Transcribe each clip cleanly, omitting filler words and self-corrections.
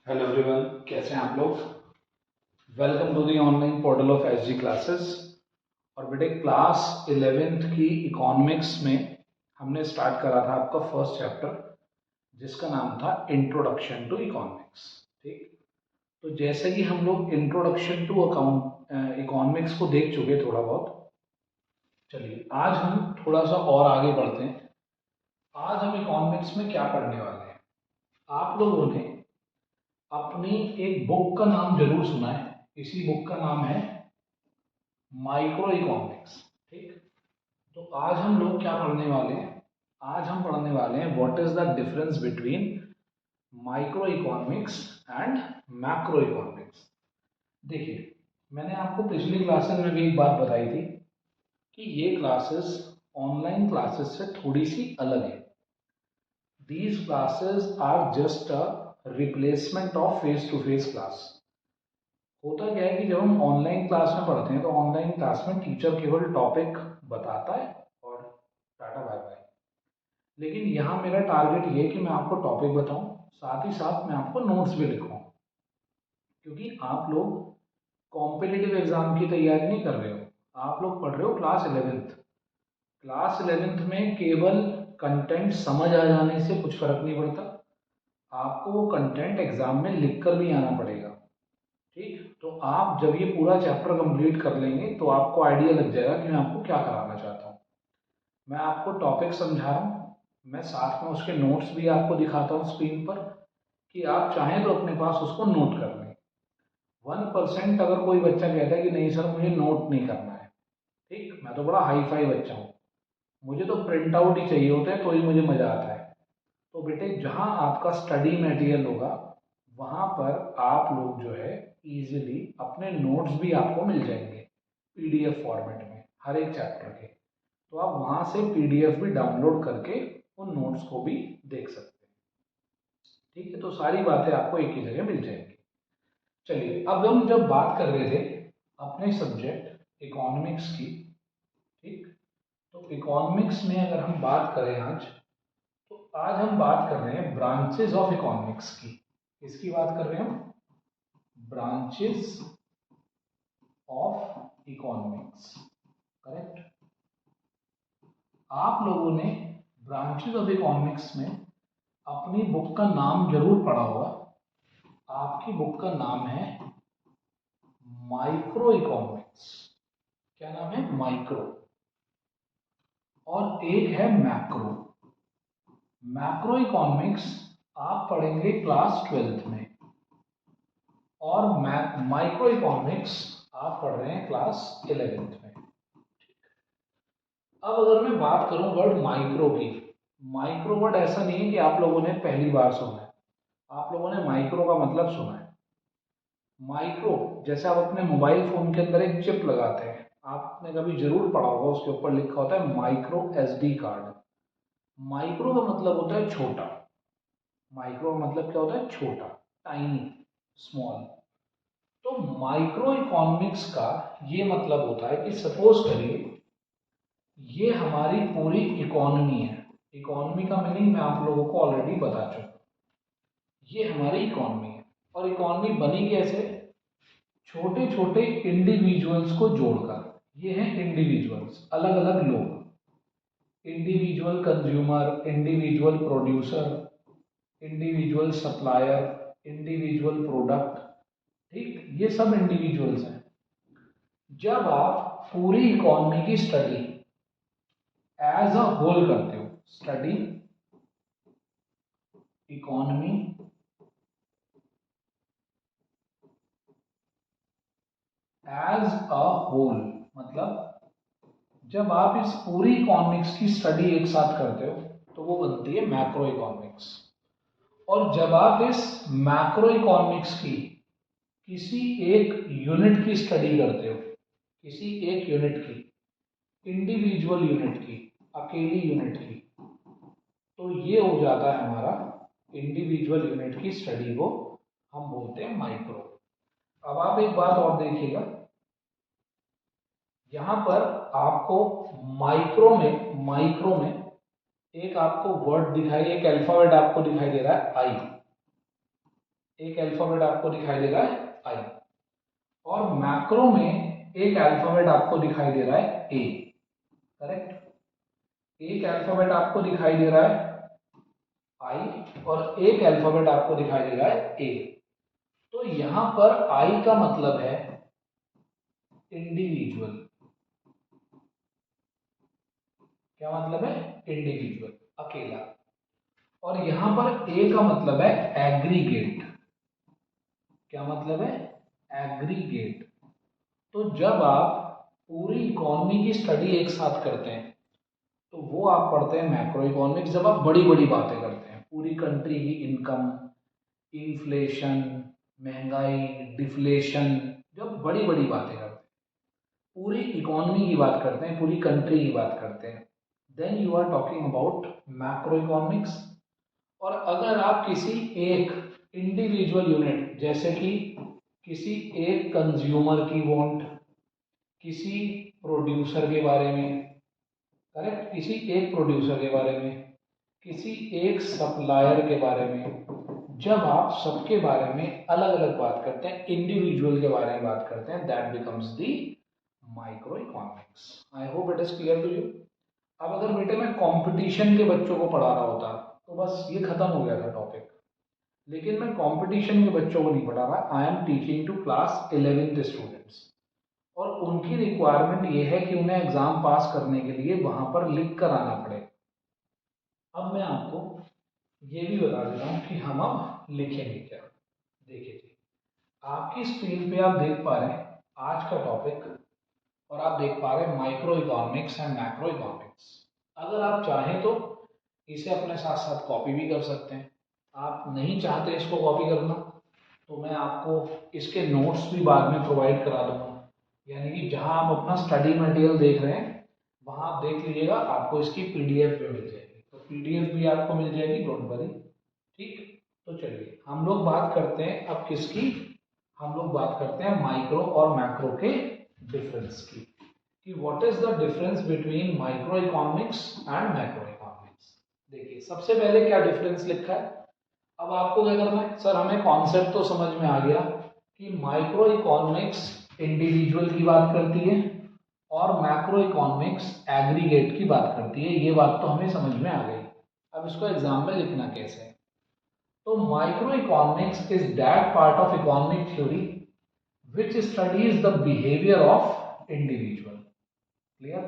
Hello everyone, कैसे हैं आप लोग। Welcome to the online portal of SG classes. और बेटे क्लास 11th की इकोनॉमिक्स में हमने स्टार्ट करा था आपका फर्स्ट चैप्टर, जिसका नाम था इंट्रोडक्शन टू इकोनॉमिक्स। ठीक, तो जैसे कि हम लोग इंट्रोडक्शन टू अकाउंट इकोनॉमिक्स को देख चुके थोड़ा बहुत, चलिए आज हम थोड़ा सा और आगे बढ़ते हैं। आज हम इकोनॉमिक्स में क्या पढ़ने वाले हैं। आप लोगों ने अपनी एक बुक का नाम जरूर सुना है। इसी बुक का नाम है माइक्रो इकोनॉमिक्स। ठीक, तो आज हम लोग क्या पढ़ने वाले हैं। आज हम पढ़ने वाले हैं what is the difference between micro economics and macro economics. देखिए, मैंने आपको पिछली क्लासेस में भी एक बात बताई थी कि ये क्लासेस ऑनलाइन क्लासेस से थोड़ी सी अलग है। These classes are just a replacement of face to face class. होता क्या है कि जब हम ऑनलाइन क्लास में पढ़ते हैं तो ऑनलाइन क्लास में टीचर केवल टॉपिक बताता है और टाटा बाय बाय। लेकिन यहाँ मेरा टारगेट ये है कि मैं आपको टॉपिक बताऊं, साथ ही साथ मैं आपको नोट्स भी लिखवाऊं, क्योंकि आप लोग कॉम्पिटिटिव एग्जाम की तैयारी नहीं कर रहे हो। आप लोग पढ़ रहे हो क्लास 11th। क्लास 11th में केवल कंटेंट समझ आ जाने से कुछ फर्क नहीं पड़ता, आपको वो कंटेंट एग्जाम में लिख कर भी आना पड़ेगा। ठीक, तो आप जब ये पूरा चैप्टर कंप्लीट कर लेंगे तो आपको आइडिया लग जाएगा कि मैं आपको क्या कराना चाहता हूँ। मैं आपको टॉपिक समझा रहा हूँ, मैं साथ में उसके नोट्स भी आपको दिखाता हूँ स्क्रीन पर, कि आप चाहें तो अपने पास उसको नोट कर लें। 1% अगर कोई बच्चा कहता है कि नहीं सर मुझे नोट नहीं करना है, ठीक, मैं तो बड़ा हाई फाई बच्चा हूँ, मुझे तो प्रिंट आउट ही चाहिए होता है तो ही मुझे मज़ा आता है, तो बेटे जहाँ आपका स्टडी मटेरियल होगा वहाँ पर आप लोग जो है इजीली अपने नोट्स भी आपको मिल जाएंगे पीडीएफ फॉर्मेट में हर एक चैप्टर के। तो आप वहाँ से पीडीएफ भी डाउनलोड करके उन नोट्स को भी देख सकते हैं। ठीक है, तो सारी बातें आपको एक ही जगह मिल जाएंगी। चलिए, अब हम जब बात कर रहे थे अपने सब्जेक्ट इकोनॉमिक्स की, ठीक, तो इकोनॉमिक्स में अगर हम बात करें आज, तो आज हम बात कर रहे हैं ब्रांचेस ऑफ इकोनॉमिक्स की। किसकी बात कर रहे हैं हम? Branches of economics, correct. आप लोगों ने ब्रांचेस ऑफ इकोनॉमिक्स में अपनी बुक का नाम जरूर पढ़ा होगा। आपकी बुक का नाम है माइक्रो इकोनॉमिक्स। क्या नाम है? माइक्रो। और एक है मैक्रो। मैक्रो इकोनॉमिक्स आप पढ़ेंगे क्लास 12th में, और माइक्रो इकोनॉमिक्स आप पढ़ रहे हैं क्लास 11th में। अब अगर मैं बात करूं वर्ड माइक्रो की, माइक्रो वर्ड ऐसा नहीं है कि आप लोगों ने पहली बार सुना है, आप लोगों ने माइक्रो का मतलब सुना है। माइक्रो जैसे आप अपने मोबाइल फोन के अंदर एक चिप लगाते हैं, आपने कभी जरूर पढ़ा होगा, उसके ऊपर लिखा होता है माइक्रो एसडी कार्ड। माइक्रो का मतलब होता है छोटा। माइक्रो का मतलब क्या होता है? छोटा, टाइनी, स्मॉल। तो माइक्रो इकोनॉमिक्स का ये मतलब होता है कि सपोज करिए ये हमारी पूरी इकोनॉमी है। इकोनॉमी का मीनिंग मैं आप लोगों को ऑलरेडी बता चुका। ये हमारी इकोनॉमी है, और इकोनॉमी बनी कैसे? छोटे छोटे इंडिविजुअल्स को जोड़कर। ये हैं इंडिविजुअल्स, अलग अलग लोग। Individual consumer, individual producer, individual supplier, individual product. ठीक, ये सब इंडिविजुअल्स हैं। जब आप पूरी इकोनॉमी की स्टडी एज अ होल करते हो, study economy as a whole, मतलब जब आप इस पूरी इकोनॉमिक्स की स्टडी एक साथ करते हो तो वो बनती है मैक्रो इकोनॉमिक्स। और जब आप इस मैक्रो इकोनॉमिक्स की किसी एक यूनिट की स्टडी करते हो, किसी एक यूनिट की, इंडिविजुअल यूनिट की, अकेली यूनिट की, तो ये हो जाता है हमारा इंडिविजुअल यूनिट की स्टडी को हम बोलते हैं माइक्रो। अब आप एक बात और देखिएगा, यहां पर आपको माइक्रो में एक आपको वर्ड दिखाई, एक अल्फाबेट आपको दिखाई दे रहा है आई। एक अल्फाबेट आपको दिखाई दे रहा है आई, और मैक्रो में एक अल्फाबेट आपको दिखाई दे रहा है ए। करेक्ट, एक अल्फाबेट आपको दिखाई दे रहा है आई और एक अल्फाबेट आपको दिखाई दे रहा है ए। तो यहां पर आई का मतलब है इंडिविजुअल। क्या मतलब है? इंडिविजुअल, अकेला। और यहां पर ए का मतलब है एग्रीगेट। क्या मतलब है? एग्रीगेट। तो जब आप पूरी इकोनॉमी की स्टडी एक साथ करते हैं तो वो आप पढ़ते हैं मैक्रो इकोनॉमिक्स। जब आप बड़ी बड़ी बातें करते हैं, पूरी कंट्री की इनकम, इन्फ्लेशन, महंगाई, डिफ्लेशन, जब बड़ी बड़ी बातें करते हैं, पूरी इकोनॉमी की बात करते हैं, पूरी कंट्री की बात करते हैं, then you are talking about macro economics. और अगर आप किसी एक इंडिविजुअल यूनिट, जैसे कि किसी एक कंज्यूमर की वांट, किसी प्रोड्यूसर के बारे में, करेक्ट, किसी एक प्रोड्यूसर के बारे में, किसी एक सप्लायर के बारे में, जब आप सबके बारे में अलग अलग बात करते हैं, इंडिविजुअल के बारे में बात करते हैं, that becomes the micro economics. I hope it is clear to you. अब अगर बेटे मैं कंपटीशन के बच्चों को पढ़ा रहा होता तो बस ये खत्म हो गया था टॉपिक, लेकिन मैं कंपटीशन के बच्चों को नहीं पढ़ा रहा। I am teaching to class 11th students, और उनकी रिक्वायरमेंट ये है कि उन्हें एग्जाम पास करने के लिए वहां पर लिख कर आना पड़े। अब मैं आपको ये भी बता देता हूँ कि हम अब लिखेंगे क्या। देखिए जी, आपकी स्क्रीन पे आप देख पा रहे हैं आज का टॉपिक, और आप देख पा रहे हैं micro economics and macro economics. अगर आप चाहें तो इसे अपने साथ साथ कॉपी भी कर सकते हैं। आप नहीं चाहते इसको कॉपी करना तो मैं आपको इसके नोट्स भी बाद में प्रोवाइड करा दूंगा। यानी कि जहां आप अपना स्टडी मटेरियल देख रहे हैं वहां आप देख लीजिएगा, आपको इसकी पीडीएफ भी मिल जाएगी। तो पीडीएफ भी आपको मिल जाएगी, डोंट वरी। ठीक, तो चलिए हम लोग बात करते हैं अब किसकी। हम लोग बात करते हैं माइक्रो और मैक्रो के डिफरेंस की, कि what is the difference between micro economics and macro economics. देखिए सबसे पहले क्या डिफरेंस लिखा है। अब आपको क्या करना है, सर हमें कॉन्सेप्ट तो समझ में आ गया कि माइक्रो इकोनॉमिक्स इंडिविजुअल की बात करती है और मैक्रो इकोनॉमिक्स एग्रीगेट की बात करती है, ये बात तो हमें समझ में आ गई। अब इसको एग्जाम में लिखना कैसे है। तो micro economics is that part of economic theory which studies the behaviour of individual. Clear?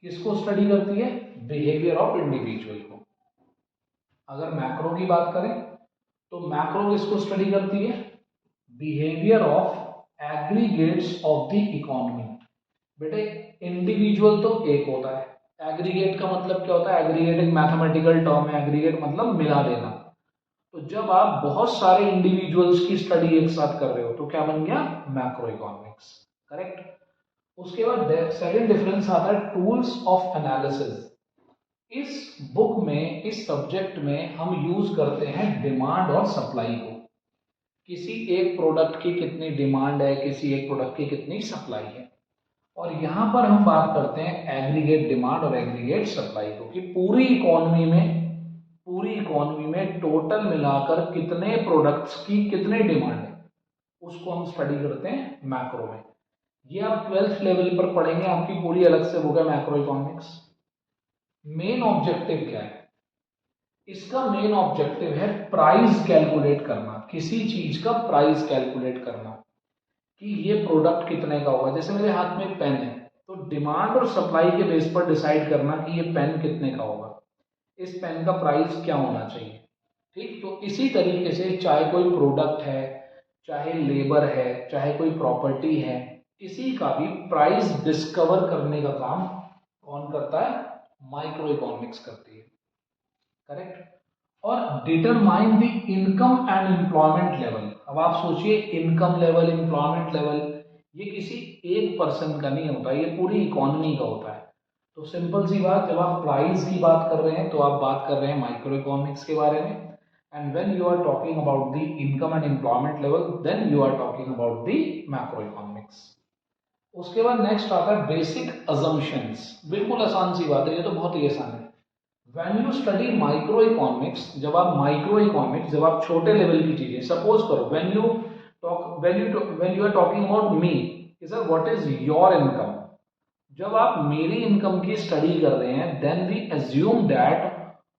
किसको स्टडी करती है? बिहेवियर ऑफ इंडिविजुअल को। अगर मैक्रो की बात करें तो मैक्रो किसको स्टडी करती है? Behaviour of aggregates of the economy. बेटे इंडिविजुअल तो एक होता है, एग्रीगेट का मतलब क्या होता है? एग्रीगेट एक मैथमेटिकल टर्म है। एग्रीगेट मतलब मिला देना। तो जब आप बहुत सारे इंडिविजुअल्स की स्टडी एक साथ कर रहे हो तो क्या बन गया? Macro economics. करेक्ट। उसके बाद सेकंड डिफरेंस आता है टूल्स ऑफ एनालिसिस। इस बुक में, इस सब्जेक्ट में हम यूज करते हैं डिमांड और सप्लाई को। किसी एक प्रोडक्ट की कितनी डिमांड है, किसी एक प्रोडक्ट की कितनी सप्लाई है। और यहां पर हम बात करते हैं एग्रीगेट डिमांड और एग्रीगेट सप्लाई को, कि पूरी इकोनॉमी में टोटल मिलाकर कितने प्रोडक्ट्स की कितनी डिमांड है, उसको हम स्टडी करते हैं मैक्रो में। ये आप 12th लेवल पर पढ़ेंगे, आपकी पूरी अलग से बुक है मैक्रो इकोनॉमिक्स। मेन ऑब्जेक्टिव क्या है इसका? मेन ऑब्जेक्टिव है प्राइस कैलकुलेट करना, किसी चीज का प्राइस कैलकुलेट करना कि ये प्रोडक्ट कितने का होगा। जैसे मेरे हाथ में पेन है तो डिमांड और सप्लाई के बेस पर डिसाइड करना कि ये पेन कितने का होगा, इस पेन का प्राइस क्या होना चाहिए। ठीक, तो इसी तरीके से चाहे कोई प्रोडक्ट है, चाहे लेबर है, चाहे कोई प्रॉपर्टी है, किसी का भी प्राइस डिस्कवर करने का काम कौन करता है? माइक्रो इकोनॉमिक्स करती है। करेक्ट। और determine the income and employment level. अब आप सोचिए, इनकम लेवल, एम्प्लॉयमेंट लेवल, ये किसी एक पर्सन का नहीं होता, ये पूरी इकोनॉमी का होता है। तो सिंपल सी बात, जब आप प्राइस की बात कर रहे हैं तो आप बात कर रहे हैं माइक्रो इकोनॉमिक्स के बारे में। And when you are talking about the income and employment level, then you are talking about the macro economics. उसके बाद नेक्स्ट आता है बेसिक अजम्पशंस। बिल्कुल आसान सी बात है, ये तो बहुत ही आसान है। When you study micro economics, जब आप छोटे लेवल की चीजें, सपोज करो when you are talking about me, sir what is your income, जब आप मेरी इनकम की स्टडी कर रहे हैं, then we assume that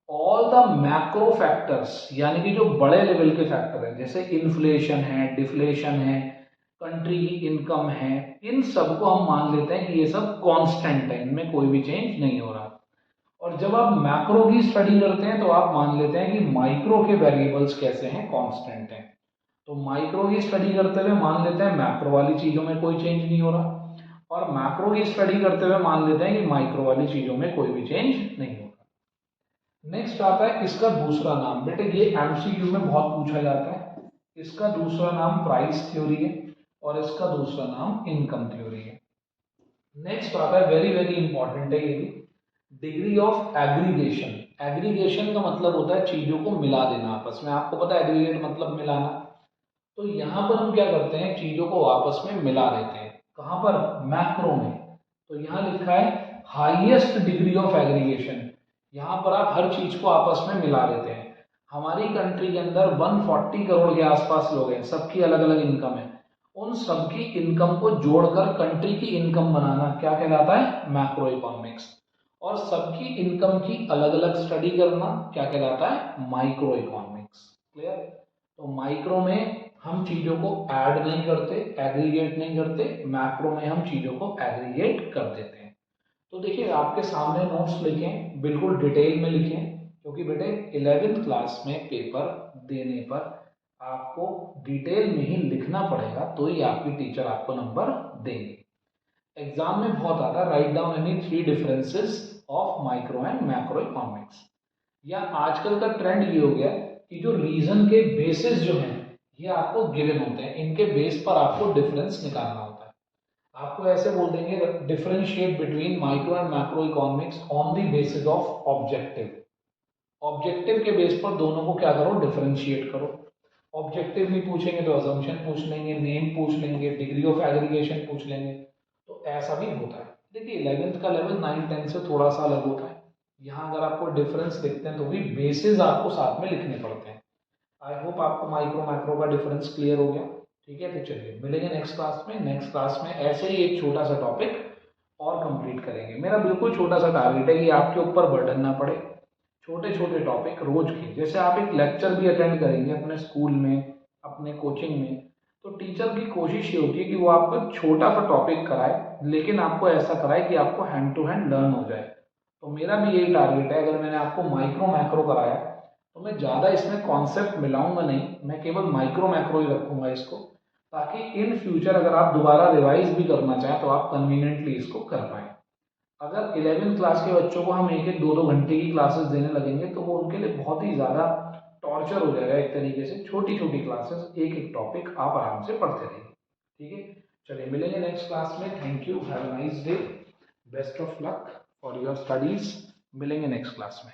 all the macro factors, यानी कि जो बड़े लेवल के फैक्टर हैं, जैसे इन्फ्लेशन है, डिफ्लेशन है, कंट्री की इनकम है, इन सबको हम मान लेते हैं कि ये सब कांस्टेंट है, इनमें कोई भी चेंज नहीं हो रहा। और जब आप मैक्रो की स्टडी करते हैं तो आप मान लेते हैं कि माइक्रो के वेरिएबल्स कैसे हैं, कांस्टेंट हैं। तो माइक्रो की स्टडी करते हुए मान लेते हैं मैक्रो वाली चीजों में कोई चेंज नहीं हो रहा, और मैक्रो की स्टडी करते हुए मान लेते हैं कि माइक्रो वाली चीजों में कोई भी चेंज नहीं हो रहा। नेक्स्ट आता है इसका दूसरा नाम, बेटे ये एमसीक्यू में बहुत पूछा जाता है, इसका दूसरा नाम प्राइस थ्योरी है और इसका दूसरा नाम इनकम थ्योरी है। नेक्स्ट आता है वेरी वेरी इंपॉर्टेंट है ये भी, डिग्री ऑफ एग्रीगेशन। एग्रीगेशन का मतलब होता है चीजों को मिला देना आपस में, आपको पता है एग्रीगेट मतलब मिलाना। तो यहां पर हम क्या करते हैं, चीजों को आपस में मिला देते हैं, कहां पर, मैक्रो में। तो यहां लिखा है हाईएस्ट डिग्री ऑफ एग्रीगेशन, यहां पर आप हर चीज को आपस में मिला देते हैं। हमारी कंट्री के अंदर 140 करोड़ के आसपास लोग हैं, सबकी अलग अलग इनकम है, उन सबकी इनकम को जोड़कर कंट्री की इनकम बनाना क्या कहलाता है, मैक्रो इकोनॉमिक्स। और सबकी इनकम की अलग अलग स्टडी करना क्या कहलाता है, माइक्रो इकोनॉमिक्स। क्लियर। तो माइक्रो में हम चीजों को ऐड नहीं करते, एग्रीगेट नहीं करते, मैक्रो में हम चीजों को एग्रीगेट कर देते हैं। तो देखिए आपके सामने नोट्स लिखें, बिल्कुल डिटेल में लिखें, क्योंकि बेटे 11th क्लास में पेपर देने पर आपको डिटेल में ही लिखना पड़ेगा, तो ही आपकी टीचर आपको नंबर देंगे। एग्जाम में बहुत आता है, write down any 3 differences of micro and macro economics. या आजकल का ट्रेंड ये हो गया कि जो रीजन के बेसिस जो हैं ये आपको गिवन होते हैं, इनके बेस पर आपको डिफरेंस निकालना होता है। आपको ऐसे बोल देंगे differentiate between micro and macro economics on the basis of objective. Objective के बेस पर दोनों को क्या करो, डिफरेंशिएट करो। ऑब्जेक्टिव नहीं पूछेंगे तो अजम्पशन पूछ लेंगे, नेम पूछ लेंगे, डिग्री ऑफ एग्रीगेशन पूछ लेंगे, तो ऐसा भी होता है। देखिए 11th का लेवल 9 10 से थोड़ा सा अलग होता है, यहाँ अगर आपको डिफरेंस दिखते हैं तो भी बेसिस आपको साथ में लिखने पड़ते हैं। आई होप आपको माइक्रो मैक्रो का डिफरेंस क्लियर हो गया। ठीक है, तो चलिए मिलेंगे नेक्स्ट क्लास में। नेक्स्ट क्लास में ऐसे ही एक छोटा सा टॉपिक और कंप्लीट करेंगे। मेरा बिल्कुल छोटा सा टारगेट है कि आपके ऊपर बर्डन ना पड़े, छोटे छोटे टॉपिक रोज के, जैसे आप एक लेक्चर भी अटेंड करेंगे अपने स्कूल में, अपने कोचिंग में, तो टीचर की कोशिश ये होती है कि वो आपको छोटा सा टॉपिक कराए, लेकिन आपको ऐसा कराए कि आपको हैंड टू हैंड लर्न हो जाए। तो मेरा भी यही टारगेट है, अगर मैंने आपको माइक्रो मैक्रो कराया तो मैं ज़्यादा इसमें कॉन्सेप्ट मिलाऊंगा नहीं, मैं केवल माइक्रो मैक्रो ही रखूंगा इसको, ताकि इन फ्यूचर अगर आप दोबारा रिवाइज भी करना चाहें तो आप कन्वीनियंटली इसको कर पाएँ। अगर 11th क्लास के बच्चों को हम एक एक 2 2 घंटे की क्लासेस देने लगेंगे तो वो उनके लिए बहुत ही ज़्यादा टॉर्चर हो जाएगा एक तरीके से। छोटी छोटी क्लासेस, एक एक टॉपिक आप आराम से पढ़ते रहिए। ठीक है, चलिए मिलेंगे नेक्स्ट क्लास में। Thank you, have a nice day, best of luck for your studies. मिलेंगे नेक्स्ट क्लास में।